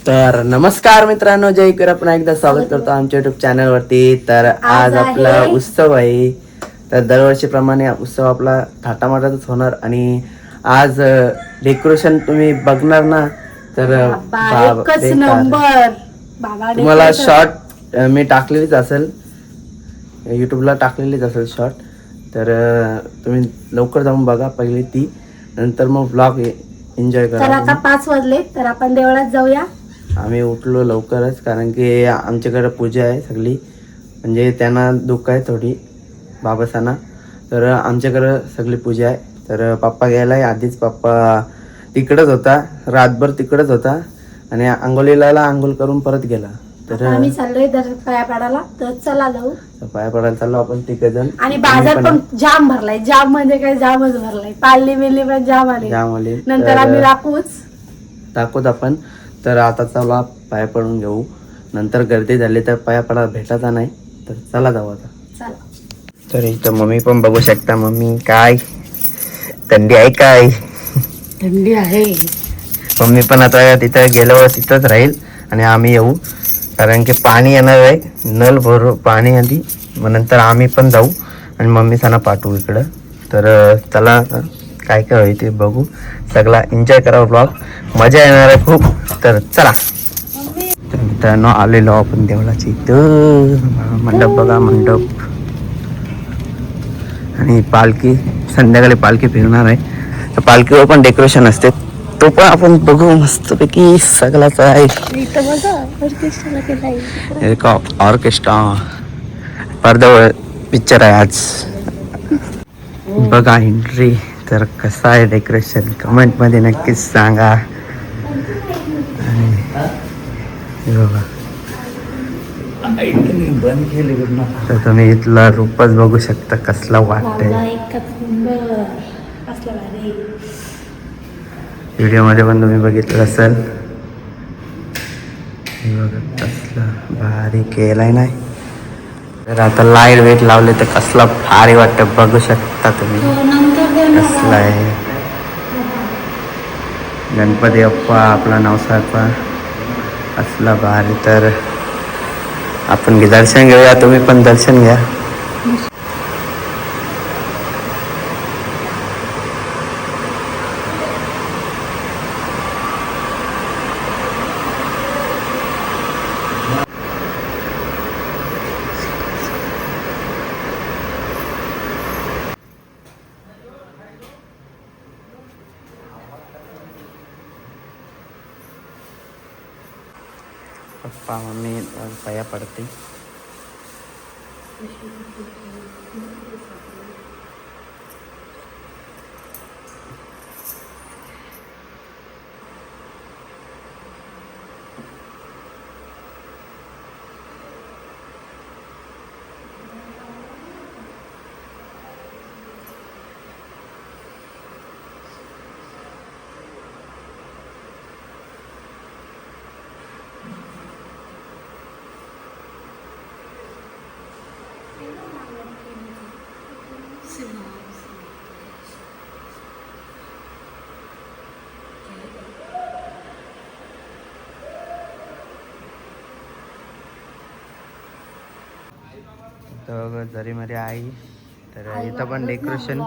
तर नमस्कार मित्रांनो, जय किर पुन्हा एकदा स्वागत करतो आमच्या युट्यूब चॅनलवरती. तर आज आपला उत्सव आहे. तर दरवर्षीप्रमाणे उत्सव आपला थाटामाटातच होणार आणि आज डेकोरेशन तुम्ही बघणार ना तर एकच नंबर. तुम्हाला शॉर्ट मी टाकलेलीच असेल, यूट्यूबला टाकलेलीच असेल शॉर्ट. तर तुम्ही लवकर जाऊन बघा पहिली ती, नंतर मग व्लॉग एन्जॉय करा. तर आता 5 वाजले, तर आपण देवळात जाऊया. आम्ही उठलो लवकरच कारण की आमच्याकडे पूजा आहे सगळी, म्हणजे त्यांना दुःख आहे थोडी बाबासांना. तर आमच्याकडं सगळी पूजा आहे. तर पप्पा गेलाय आधीच, पप्पा तिकडंच होता, रातभर तिकडंच होता आणि आंघोळीला आंघोळ करून परत गेला. तर आम्ही चाललोय पाया पडायला, तर चला जाऊ. पाया पडायला चाललो आपण तिघजण. आणि बाजार पण जाम भरलाय, जाम म्हणजे काय जामच भरलाय. पाळली बिल्ली पण जाम आली. नंतर आम्ही दाखवूच आपण. तर आता चला पाया पडून घेऊ, नंतर गर्दी झाली तर पाया पडायला भेटायचा नाही. तर चला जाऊ आता. तर इथं मम्मी पण बघू शकता. मम्मी काय थंडी आहे काय? थंडी आहे. मम्मी पण आता तिथं गेल्यावर तिथंच राहील आणि आम्ही येऊ, कारण की पाणी येणार आहे. नल भरू पाणी आधी, मग नंतर आम्ही पण जाऊ आणि मम्मी सणा पाठवू इकडं. तर चला काय काय होईल ते बघू, सगळा एन्जॉय करा, ब्लॉग मजा येणार आहे खूप. तर चला. तर मित्रांनो आलेलो आपण देवळाच्या इथं. मंडप बघा, मंडप. आणि पालखी संध्याकाळी पालखी फिरणार आहे. तर पालखीवर पण डेकोरेशन असते, तो पण आपण बघू मस्तपैकी सगळाच आहे. एक ऑर्केस्ट्रा पडद्यावर पिक्चर आहे आज. बघा एंट्री. तर कसं आहे डेकोरेशन कमेंट मध्ये नक्कीच सांगा. आणि बघा तर तुम्ही इथला रूपच बघू शकता कसला वाटतंय. व्हिडिओ मध्ये पण तुम्ही बघितलं असेल. कसला भारी केलाय नाही. तर आता लाईट वेट लावले तर कसला भारी वाटतं बघू शकता तुम्ही. कसला आहे गणपती बाप्पा आपला नवसाचा, असला भारी. तर आपण दर्शन घेऊया, तुम्ही पण दर्शन घ्या. पप्पा मम्मी पाया पडते. तर जरीमध्ये आहे. तर इथं पण डेकोरेशन,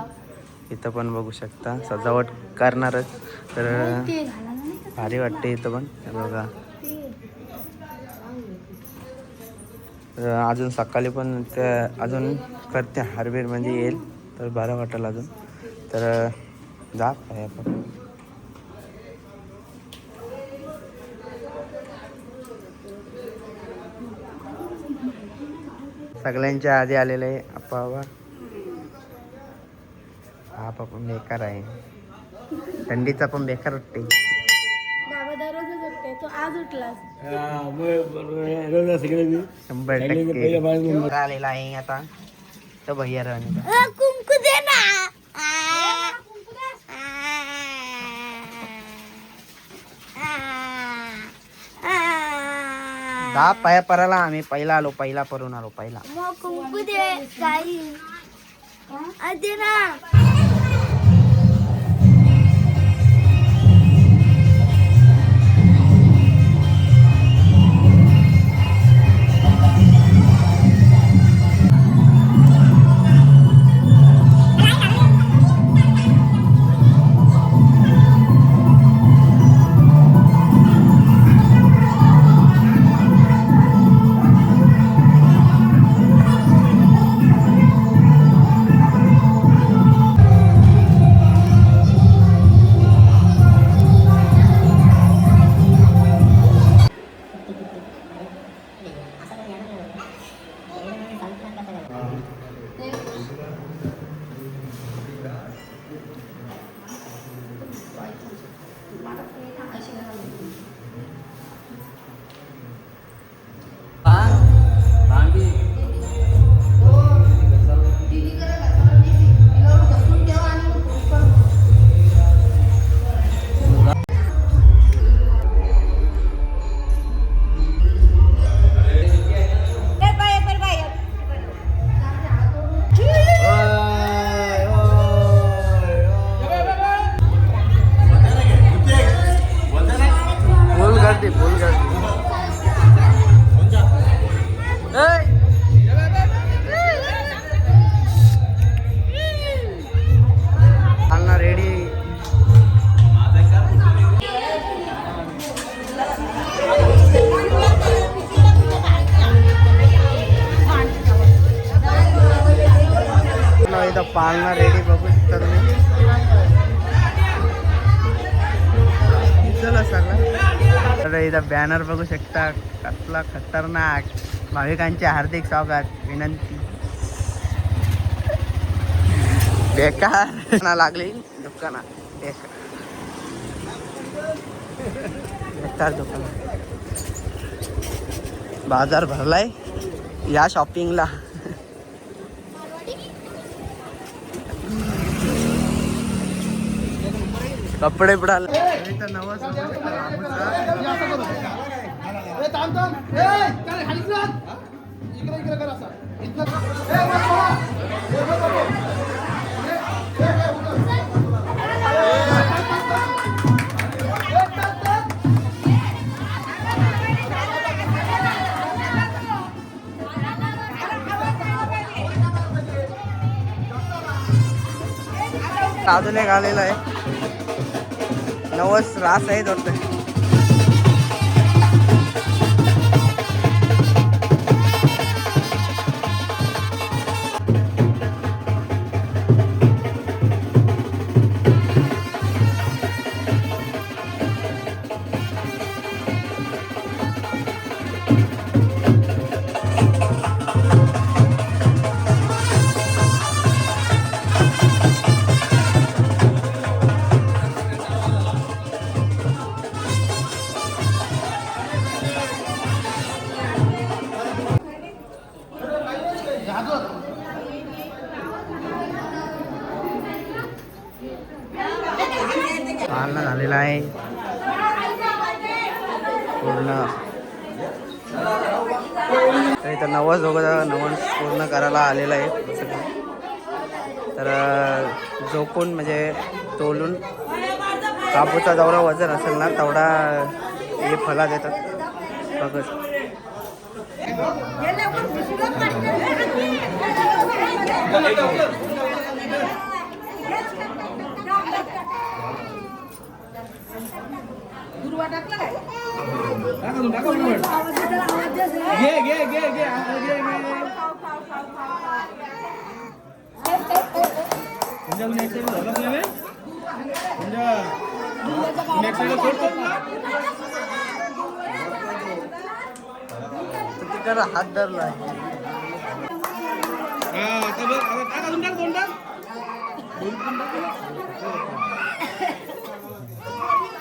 इथं पण बघू शकता सजावट करणारच. तर भारी वाटते इथं पण बघा. तर अजून सकाळी पण अजून करते हार्वेर म्हणजे येईल तर बरं वाटेल अजून. तर जा पाया पण. सगळ्यांच्या आधी आलेले आहे आप्पा. हा पण बेकार आहे, थंडीचा पण बेकार वाटते. तो आज उठला 100% आलेला आहे आता. तर भैया राणी कुंकू दे ना. दहा पाया पराला आम्ही पहिला आलो, पहिला परून आलो पहिला. कुंकू दे काही दे ना. इथं पाळणा रेडी बघू शकता तुम्ही. चला सगळं तर इथं बॅनर बघू शकता कसला खतरनाक. भाविकांचे हार्दिक स्वागत विनंती. बेकार लागली दुकाना बेकार दुकान. बाजार भरलाय या शॉपिंगला. कपडे पडाल तर नवस अजून एक आलेला आहे. नवस रास आहे वाटतं. पाळणा झालेला आहे पूर्ण. तर इथं नवस वगैरे नवस पूर्ण करायला आलेला आहे. तर जो कोण म्हणजे तोलून कापूचा जेवढा वजन असेल ना तेवढा हे फला देतात बघत. तिकडं हात धरला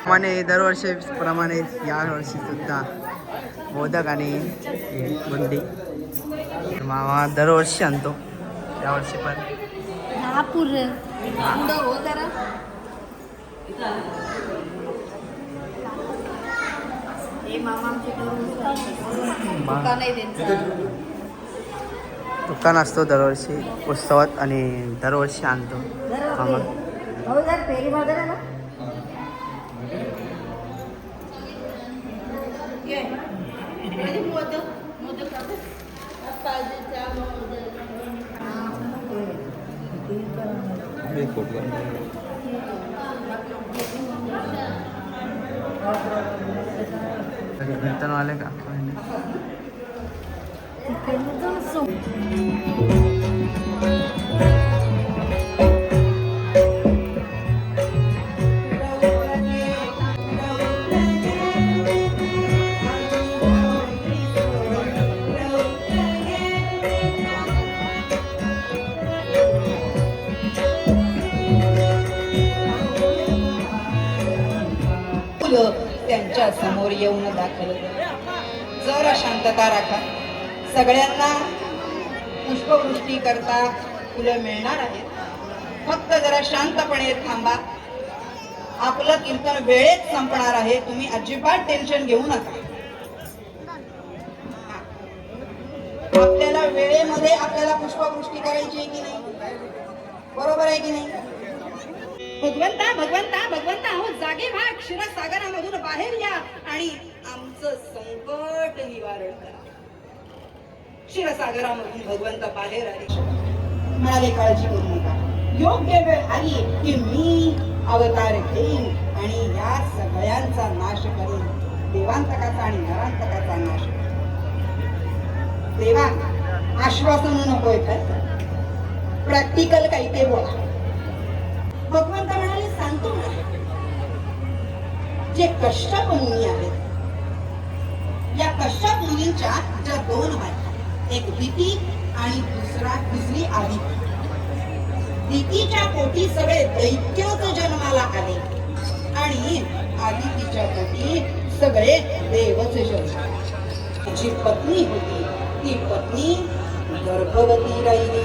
प्रमाणे दरवर्षी प्रमाणे या वर्षी सुद्धा मोदक आणि बुंदी मामा दरवर्षी आणतो. यावर्षी पण दुकान असतो दरवर्षी उत्सवात आणि दरवर्षी आणतो मामा. कीर्तनवाले का त्यांच्या समोर येऊन दाखल. जरा शांतता राखा. सगळ्यांना पुष्पवृष्टी करता फुलं मिळणार आहेत. फक्त जरा शांतपणे थांबा. आपलं कीर्तन वेळेत संपणार आहे. तुम्ही अजिबात टेन्शन घेऊ नका. आपल्याला वेळेमध्ये आपल्याला पुष्पवृष्टी करायची आहे की नाही? बरोबर आहे की नाही? भगवंता भगवंता भगवंता अहो जागे व्हा. क्षीरसागरामधून बाहेर या आणि आमचं संकट निवारण करा. क्षीरसागरामधून भगवंत बाहेर आले. म्हणाले काळजी करू नका. योग्य वेळ आली की मी अवतार घेईन आणि या सगळ्यांचा नाश करेन. देवांतकाचा आणि नरांतकाचा नाश करेन. देवा आश्वासन नकोय काय? प्रॅक्टिकल काही ते बोला. भगवंत म्हणाले सांगतो ना, जे कश्यप मुनी आहेत, या कश्यप मुनींच्या ज्या दोन बायका, एक दिती आणि दुसरी आदिती. दितीच्या पोटी सगळे दैत्यच जन्माला आले आणि आदितीच्या पोटी सगळे देवच जन्माला. जी पत्नी होती ती पत्नी गर्भवती राहिली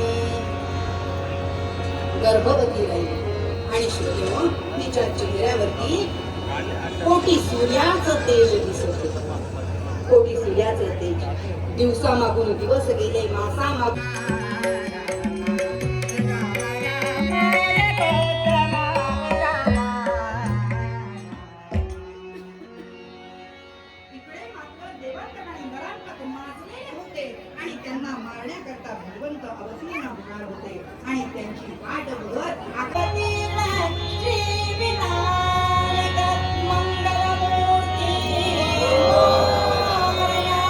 आणि शेवटी तिच्या चेहऱ्यावरती कोटी सूर्याचं तेज दिसत होतं. कोटी सूर्याचं तेज. दिवसा मागून दिवस गेले, मासा मागून आणि त्यांना मारण्याकरता भगवंत अवतीर्ण होणार होते आणि त्यांची वाट बघत आकाशाला श्री विनायक मंगलमूर्ती मोरया.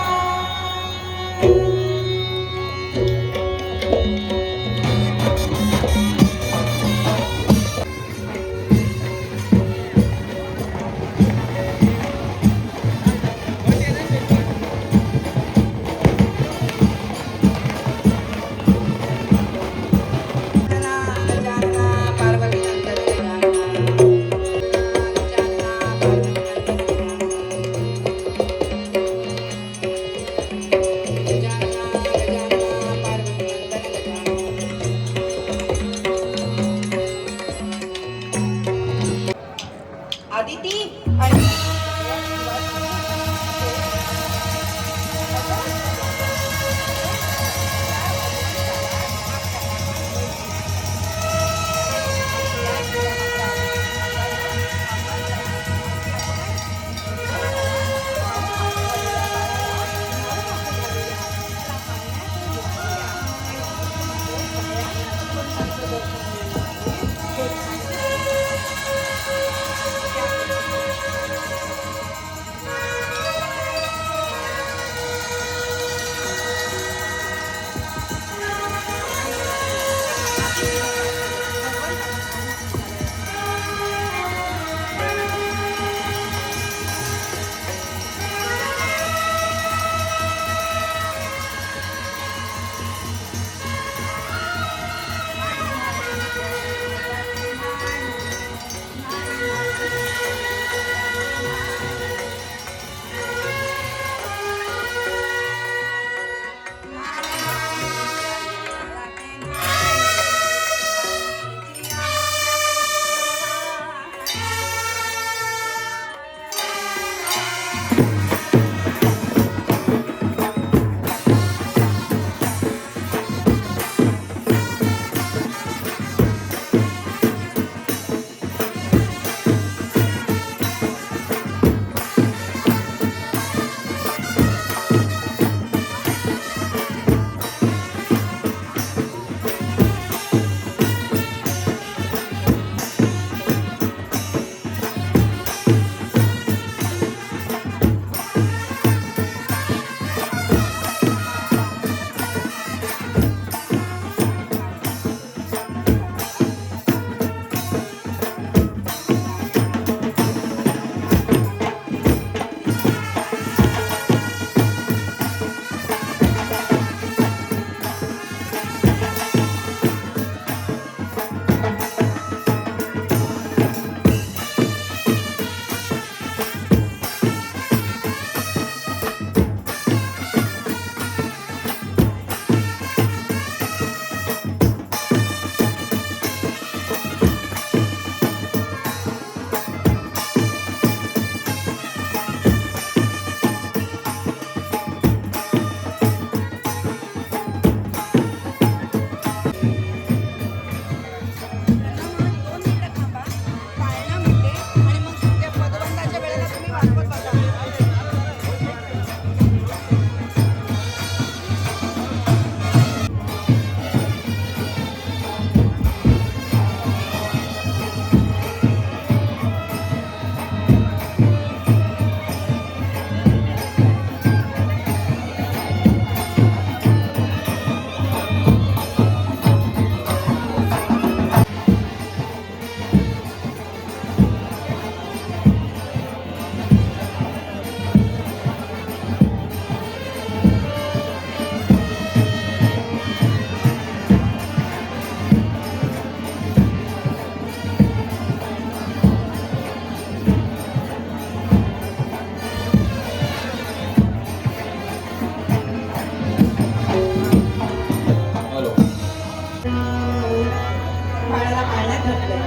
घातलंय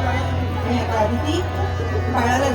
आणि आता आदिती बाळाला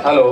हॅलो.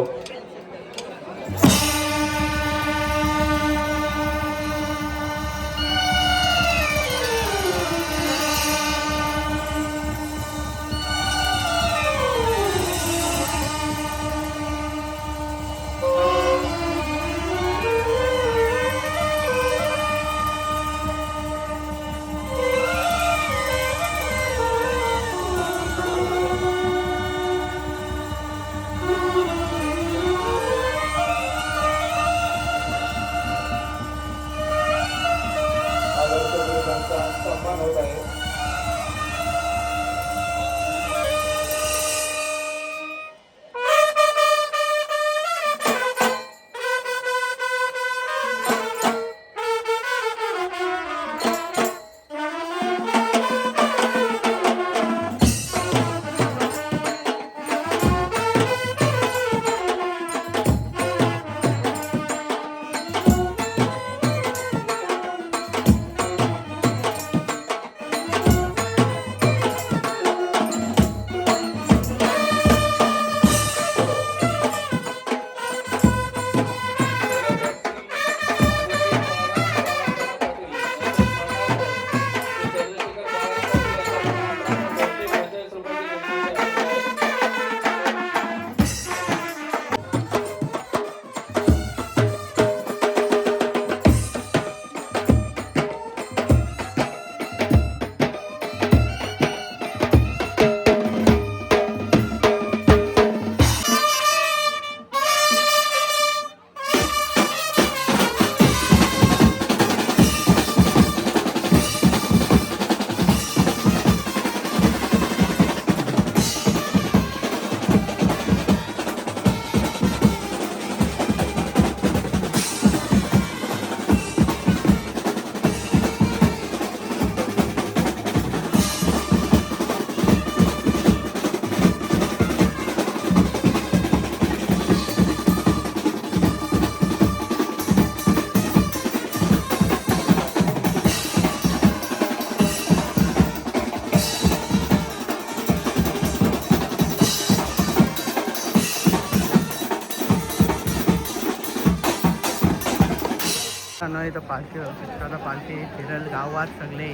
नाही तर पालखी आता पालखी फिरल गावात सगळे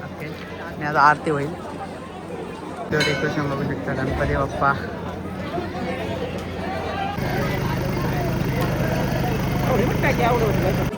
अख्खे आणि आता आरती होईल. डेकोरेशन बघू शकता गणपती बाप्पा. काय आवडत